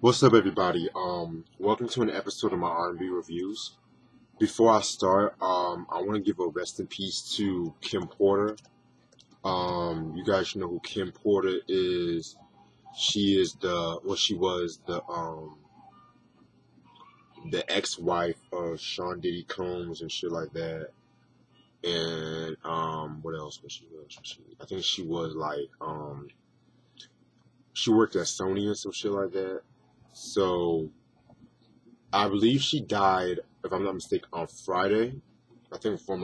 What's up, everybody? Welcome to an episode of my R&B reviews. Before I start, I want to give a rest in peace to Kim Porter. You guys should know who Kim Porter is. She is she was the ex-wife of Sean Diddy Combs and shit like that. And what else was she? I think she was like she worked at Sony and some shit like that. So I believe she died, if I'm not mistaken, on Friday. I think from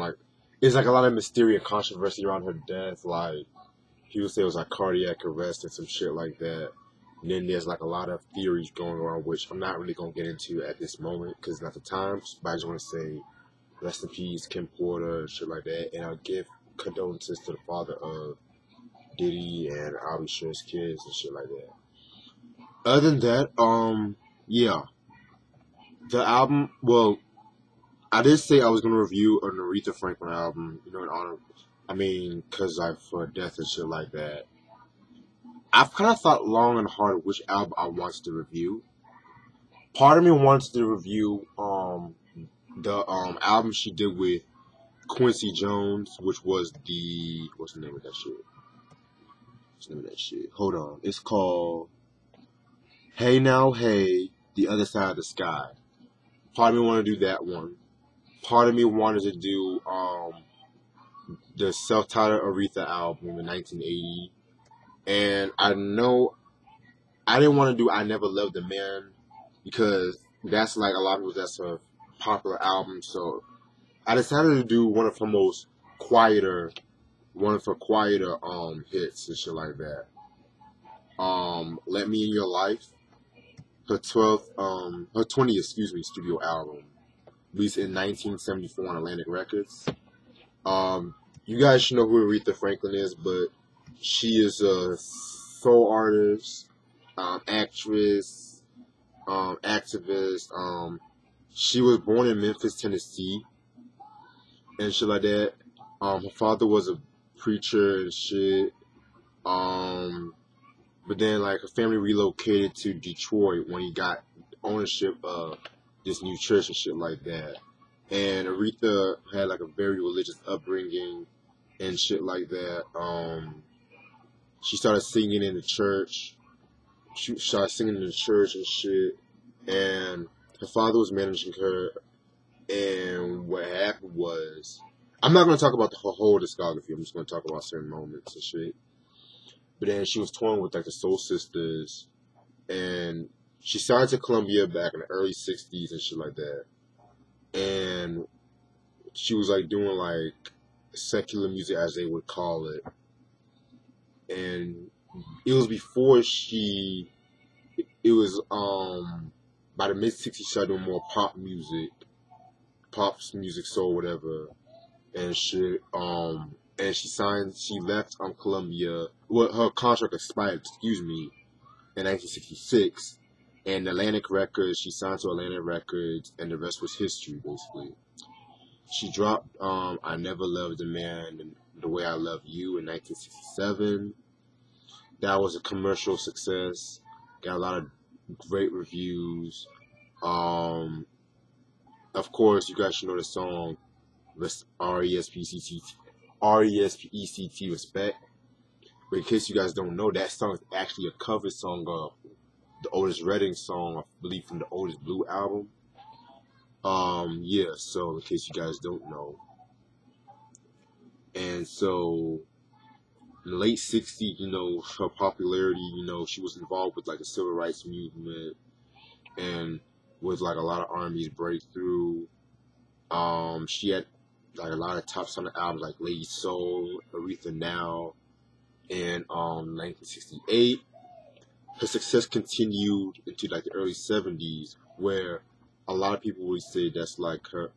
it's like a lot of mystery and controversy around her death. Like, people say it was like cardiac arrest and some shit like that. And then there's like a lot of theories going around, which I'm not really going to get into at this moment because it's not the time. But I just want to say, rest in peace, Kim Porter, and shit like that. And I'll give condolences to the father of Diddy and I'll be sure his kids and shit like that. Other than that, yeah. The album, well, I did say I was gonna review an Aretha Franklin album, in honor. I mean, cause like for death and shit like that. I've kind of thought long and hard which album I wanted to review. Part of me wants to review the album she did with Quincy Jones, which was what's the name of that shit? What's the name of that shit? Hold on, it's called Hey Now Hey, The Other Side of the Sky. Part of me wanted to do that one. Part of me wanted to do the self-titled Aretha album in 1980. And I know I didn't want to do I Never Loved a Man because that's like a lot of people, that's a popular album. So I decided to do one of her quieter hits and shit like that. Let Me in Your Life, her 20th, studio album, released in 1974 on Atlantic Records. You guys should know who Aretha Franklin is, but she is a soul artist, actress, activist. She was born in Memphis, Tennessee, and shit like that. Her father was a preacher and shit. But then like her family relocated to Detroit when he got ownership of this new church and shit like that. And Aretha had like a very religious upbringing and shit like that. She started singing in the church. She started singing in the church and shit. And her father was managing her. And what happened was, I'm not going to talk about the whole discography. I'm just going to talk about certain moments and shit. But then she was touring with like the Soul Sisters. And she started to Columbia back in the early 60s and shit like that. And she was like doing like secular music, as they would call it. And it was before it was by the mid-60s she started doing more pop music, soul, whatever, and shit. And she left Columbia. Well, her contract expired, in 1966. And Atlantic Records, she signed to Atlantic Records, and the rest was history, basically. She dropped I Never Loved a Man the Way I Love You in 1967. That was a commercial success. Got a lot of great reviews. Of course, you guys should know the song R-E-S-P-E-C-T, Respect. But in case you guys don't know, that song is actually a cover song of the Otis Redding song, I believe, from the Otis Blue album. Yeah, so in case you guys don't know. And so in the late 60s, her popularity, she was involved with like the civil rights movement and with like a lot of R&B's breakthrough. She had like a lot of top selling albums like Lady Soul, Aretha Now, and 1968. Her success continued into like the early 70s, where a lot of people would say that's like her.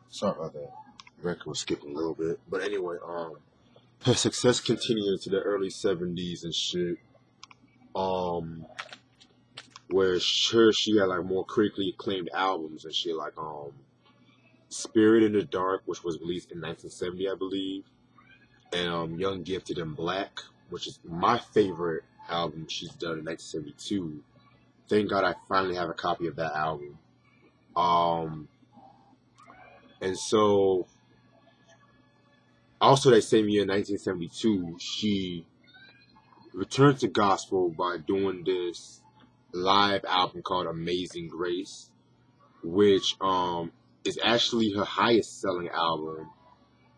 Sorry about that. Record was skipping a little bit, but anyway, her success continued into the early 70s and shit. Um, where she had like more critically acclaimed albums and shit, like Spirit in the Dark, which was released in 1970, I believe, and Young, Gifted, and Black, which is my favorite album she's done in 1972. Thank God I finally have a copy of that album. Um, and so also that same year, 1972, she returned to gospel by doing this live album called Amazing Grace, which is actually her highest selling album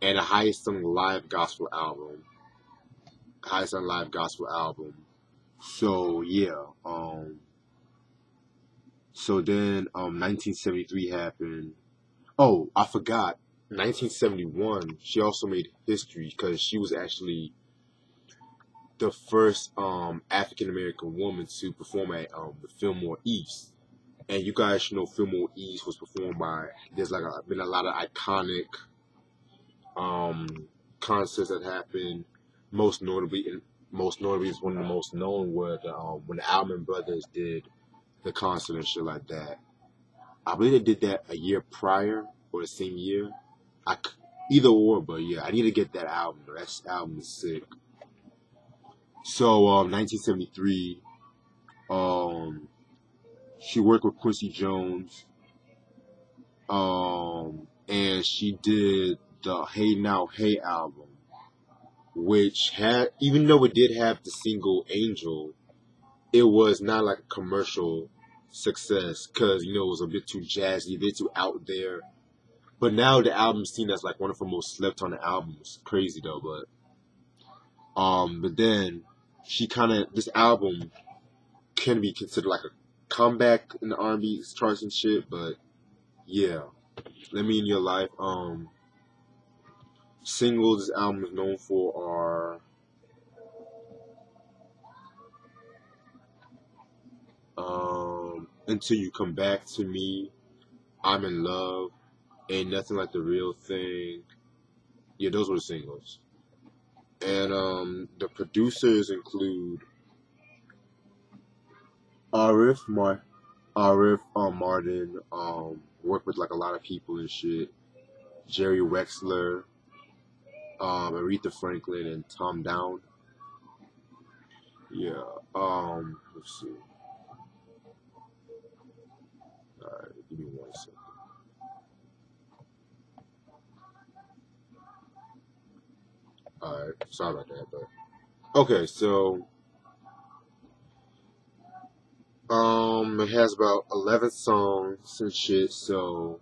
and the highest selling live gospel album. Highest selling live gospel album. So yeah, so then 1973 happened. Oh, I forgot. 1971, she also made history because she was actually the first African American woman to perform at the Fillmore East. And you guys should know Fillmore East was performed by. There's like been a lot of iconic um, concerts that happened. Most notably, is one of the most known were the when the Allman Brothers did the concert and shit like that. I believe they did that a year prior or the same year. Either or, but yeah, I need to get that album. That album is sick. So, 1973, she worked with Quincy Jones, and she did the Hey Now Hey album, which had, even though it did have the single Angel, it was not like a commercial success because, you know, it was a bit too jazzy, a bit too out there. But now the album's seen as like one of her most slept on albums. Crazy though, but then this album can be considered like a comeback in the R&B charts and shit, but yeah. Let Me in Your Life. Singles this album is known for are Until You Come Back to Me, I'm in Love, Ain't Nothing Like the Real Thing. Yeah, those were the singles. And the producers include Arif Martin, worked with like a lot of people and shit. Jerry Wexler, Aretha Franklin, and Tom Dowd. Yeah. Let's see. Alright, give me 1 second. Alright, sorry about that, but okay, so it has about 11 songs and shit, so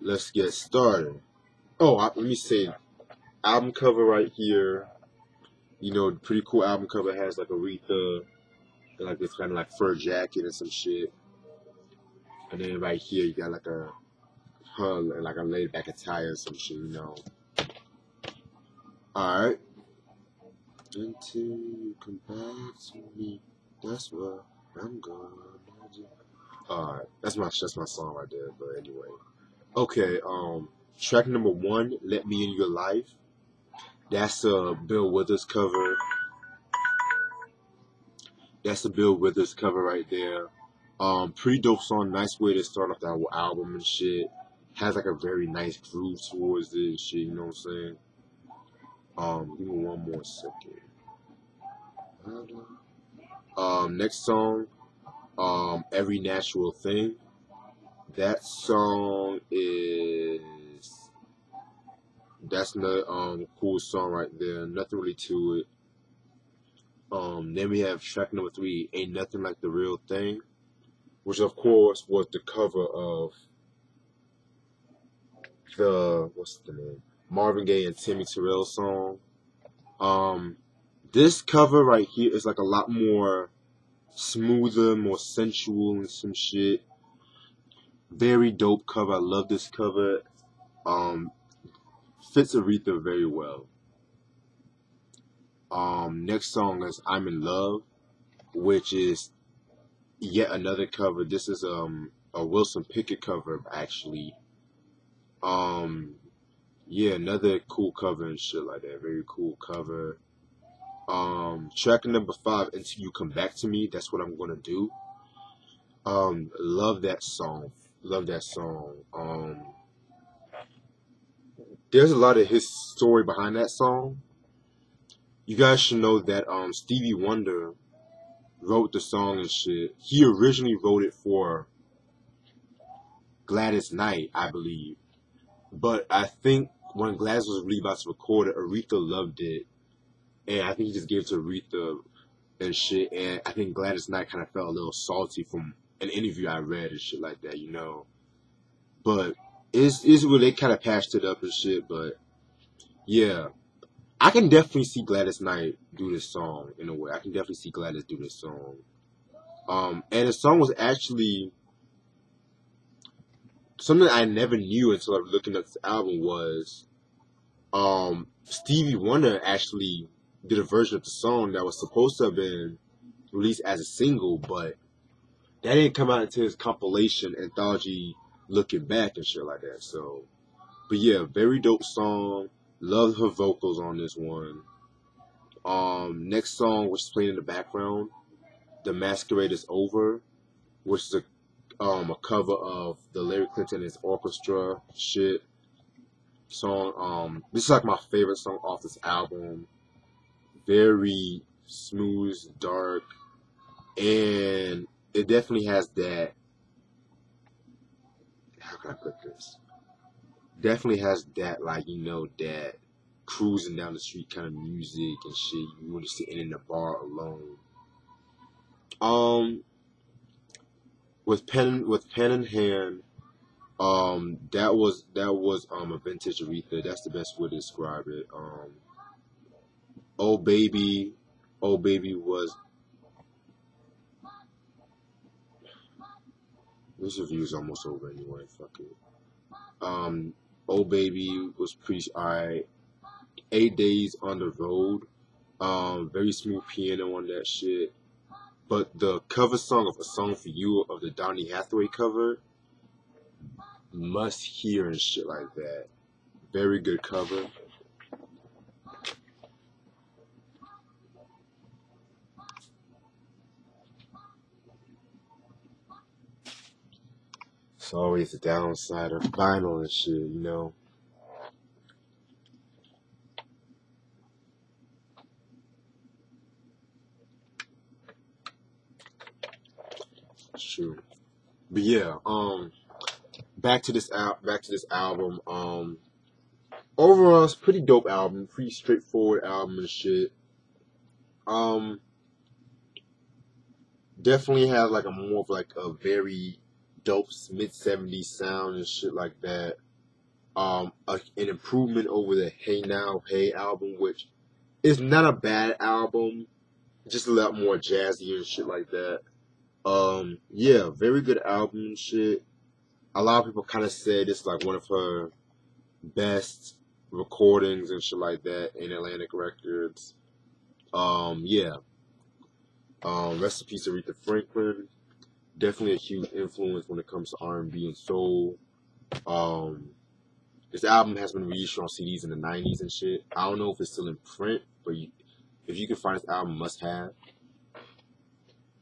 let's get started. Oh, let me say, album cover right here. You know, pretty cool album cover. Has like Aretha, and like this kind of like fur jacket and some shit. And then right here you got like like a laid back attire and some shit, you know. Alright. Until you come back to me, that's what I'm gonna do. Alright, that's my song right there, but anyway. Okay, track number 1, Let Me In Your Life. That's a Bill Withers cover. That's the Bill Withers cover right there. Pretty dope song, nice way to start off that album and shit. Has like a very nice groove towards it and shit, you know what I'm saying? Give me 1 more second. Next song, Every Natural Thing. That song that's the cool song right there. Nothing really to it. Then we have track number 3, Ain't Nothing Like the Real Thing, which of course was the cover of what's the name? Marvin Gaye and Timmy Terrell song. This cover right here is like a lot more smoother, more sensual and some shit. Very dope cover. I love this cover. Fits Aretha very well. Next song is I'm in Love, which is yet another cover. This is a Wilson Pickett cover actually. yeah, another cool cover and shit like that. Very cool cover. Track number 5, Until You Come Back to Me. That's what I'm gonna do. Love that song. Love that song. There's a lot of his story behind that song. You guys should know that Stevie Wonder wrote the song and shit. He originally wrote it for Gladys Knight, I believe. But I think when Gladys was really about to record it, Aretha loved it. And I think he just gave it to Aretha and shit. And I think Gladys Knight kind of felt a little salty from an interview I read and shit like that, you know. But it's where they kind of patched it up and shit. But yeah, I can definitely see Gladys Knight do this song in a way. I can definitely see Gladys do this song. And the song was actually something I never knew until I was looking at this album was Stevie Wonder actually did a version of the song that was supposed to have been released as a single, but that didn't come out until his compilation anthology Looking Back and shit like that. So, but yeah, very dope song. Love her vocals on this one. Next song, which is playing in the background, The Masquerade Is Over, which is a cover of the Larry Clinton and his orchestra shit song. This is like my favorite song off this album. Very smooth, dark, and it definitely has that. How can I put this? Definitely has that, like, you know, that cruising down the street kind of music and shit. You want to sitting in the bar alone. With pen in hand. That was a vintage Aretha. That's the best way to describe it. Oh Baby, Oh Baby was. This review is almost over anyway. Fuck it. Oh Baby was pretty alright. 8 Days on the Road. Very smooth piano on that shit. But the cover song of A Song for You of the Donny Hathaway cover, must hear and shit like that. Very good cover. It's always the downside of vinyl and shit, you know. It's true. But yeah, back to this album. Overall, it's a pretty dope album, pretty straightforward album and shit. Definitely has like a more of like a very dope mid-70s sound and shit like that. An improvement over the Hey Now Hey album, which is not a bad album, just a lot more jazzy and shit like that. Yeah, very good album and shit. A lot of people kind of said it's like one of her best recordings and shit like that in Atlantic Records. Yeah. Rest in peace, Aretha Franklin. Definitely a huge influence when it comes to R&B and soul. This album has been reissued on CDs in the 90s and shit. I don't know if it's still in print, but if you can find this album, must have.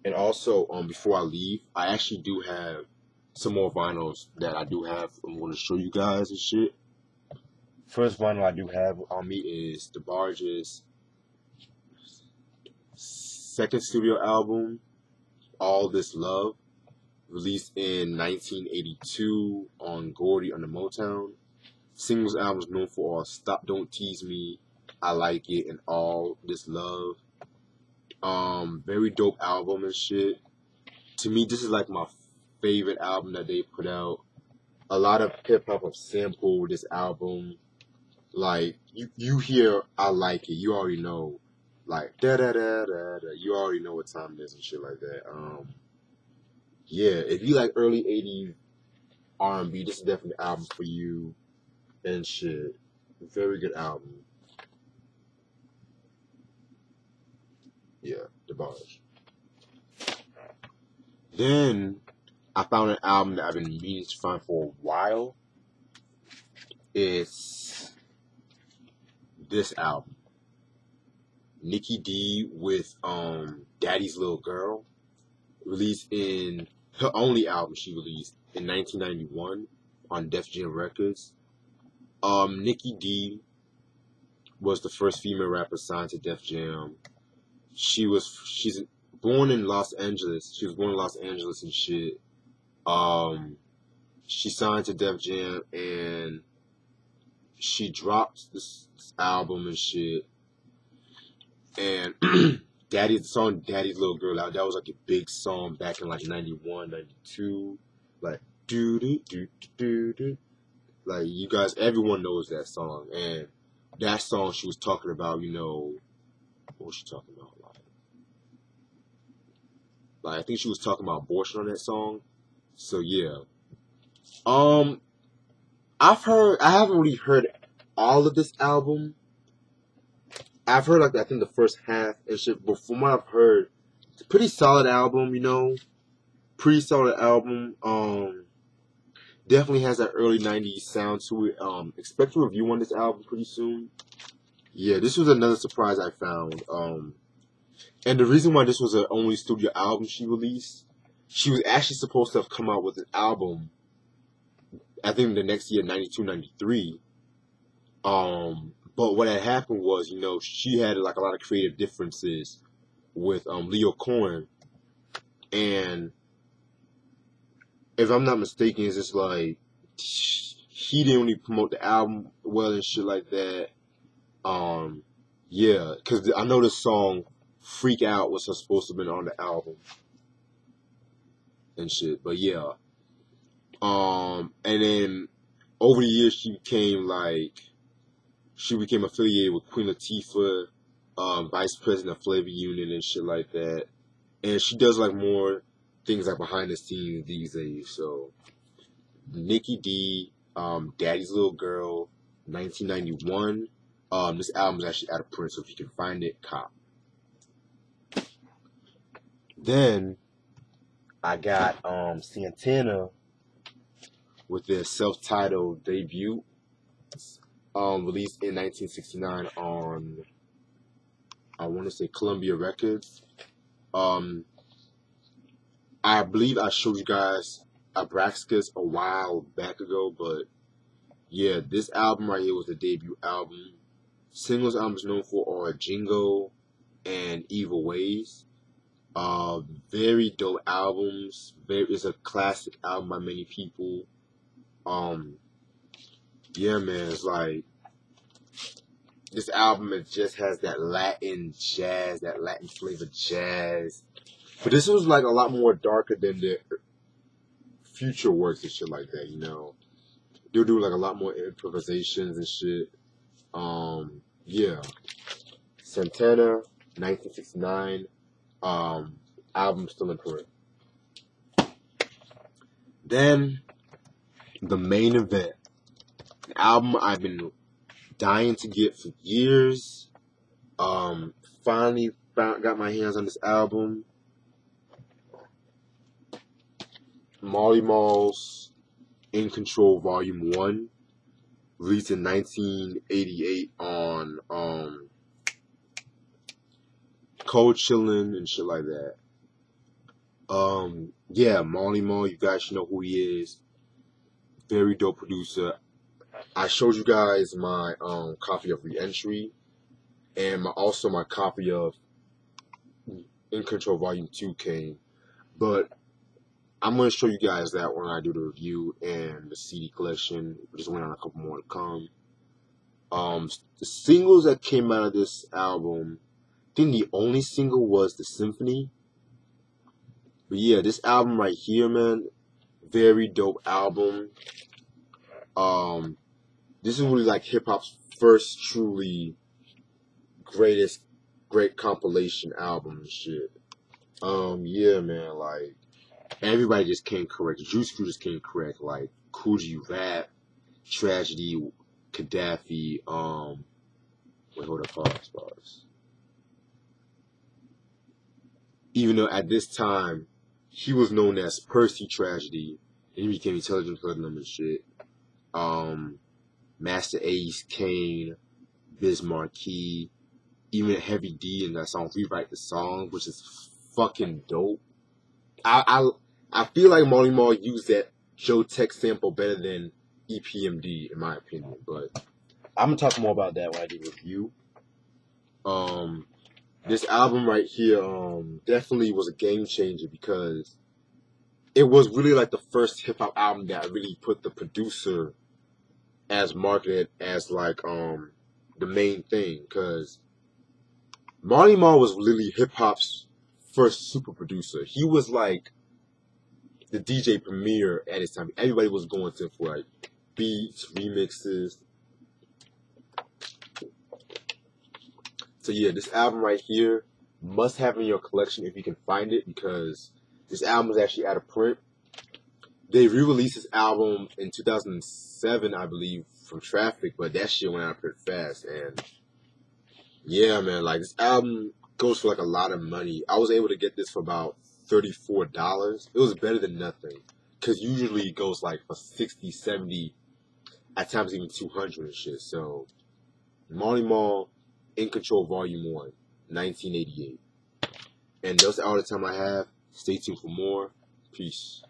And also, before I leave, I actually do have some more vinyls that I do have. I'm going to show you guys and shit. First vinyl I do have on me is The Barges' second studio album, All This Love, released in 1982 on Gordy on the Motown. Singles album is known for all Stop Don't Tease Me, I Like It, and All This Love. Very dope album and shit. To me, this is like my favorite album that they put out. A lot of hip hop have sampled this album. Like you hear I Like It, you already know, like da da da da da. You already know what time it is and shit like that. Yeah, if you like early '80s R&B, this is definitely the album for you and shit. Very good album. Yeah, The Barge. Then I found an album that I've been meaning to find for a while. It's this album. Nicki D with Daddy's Little Girl, released in her only album she released in 1991 on Def Jam Records. Nicki D was the first female rapper signed to Def Jam. She's born in Los Angeles. She was born in Los Angeles and shit. She signed to Def Jam and she dropped this album and shit. And the song Daddy's Little Girl, that was like a big song back in like 91, 92. Like, do. Like, you guys, everyone knows that song. And that song she was talking about, you know, what was she talking about? Like I think she was talking about abortion on that song. So yeah. I haven't really heard all of this album. I've heard like I think the first half and shit, but from what I've heard, it's a pretty solid album, you know. Pretty solid album. Definitely has that early 90s sound to it. Expect a review on this album pretty soon. Yeah, this was another surprise I found. And the reason why this was her only studio album she released, she was actually supposed to have come out with an album, I think the next year, 92, 93. But what had happened was, you know, she had like a lot of creative differences with Leo Cohen. And if I'm not mistaken, it's just like he didn't really promote the album well and shit like that. Yeah, because I know the song Freak Out was supposed to have been on the album and shit. But yeah. And then over the years she became affiliated with Queen Latifah, vice president of Flavor Union and shit like that. And she does like more things like behind the scenes these days. So Nicki D, Daddy's Little Girl, 1991. This album is actually out of print, so if you can find it, cop. Then I got Santana with their self-titled debut, released in 1969 on, I want to say, Columbia Records. I believe I showed you guys Abraxas a while back ago, but yeah, this album right here was the debut album. Singles I'm known for are Jingo and Evil Ways. Very dope albums. It's a classic album by many people. Yeah, man, it's like this album, it just has that Latin jazz, that Latin flavor jazz. But this was like a lot more darker than the future works and shit like that, you know. They'll do like a lot more improvisations and shit. Yeah. Santana, 1969. Album still in print. Then the main event, an album I've been dying to get for years. Finally got my hands on this album. Marley Marl's In Control Volume 1, released in 1988 on Cold Chillin' and shit like that. Yeah, Marley Marl, you guys should know who he is. Very dope producer. I showed you guys my copy of Re-Entry, and also my copy of In Control Volume 2 came. But I'm going to show you guys that when I do the review and the CD collection. We just went on a couple more to come. The singles that came out of this album, I think the only single was The Symphony. But yeah, this album right here, man, very dope album. This is really like hip-hop's first truly great compilation album and shit. Yeah, man, like, everybody just came correct. Juice Crew just came correct. Like, Coogee Rap, Tragedy, Gaddafi, wait, hold up, pause. Even though at this time, he was known as Percy Tragedy, and he became Intelligent Platinum and shit. Master Ace, Kane, Biz Marquee, even Heavy D in that song Rewrite the Song, which is fucking dope. I feel like Marley Marl used that Joe Tech sample better than EPMD in my opinion, but I'm gonna talk more about that when I do review. This album right here, definitely was a game changer because it was really like the first hip hop album that really put the producer as marketed as like the main thing. Cause Marley Marl was really hip hop's first super producer. He was like the DJ premier at his time. Everybody was going to him for like beats, remixes. So yeah, this album right here must have in your collection if you can find it because this album is actually out of print. They re-released this album in 2007, I believe, from Traffic, but that shit went out pretty fast. And yeah, man, like this album goes for like a lot of money. I was able to get this for about $34. It was better than nothing because usually it goes like for 60, 70, at times even 200 and shit. So Marley Marl, In Control Volume 1, 1988. And that's all the time I have. Stay tuned for more. Peace.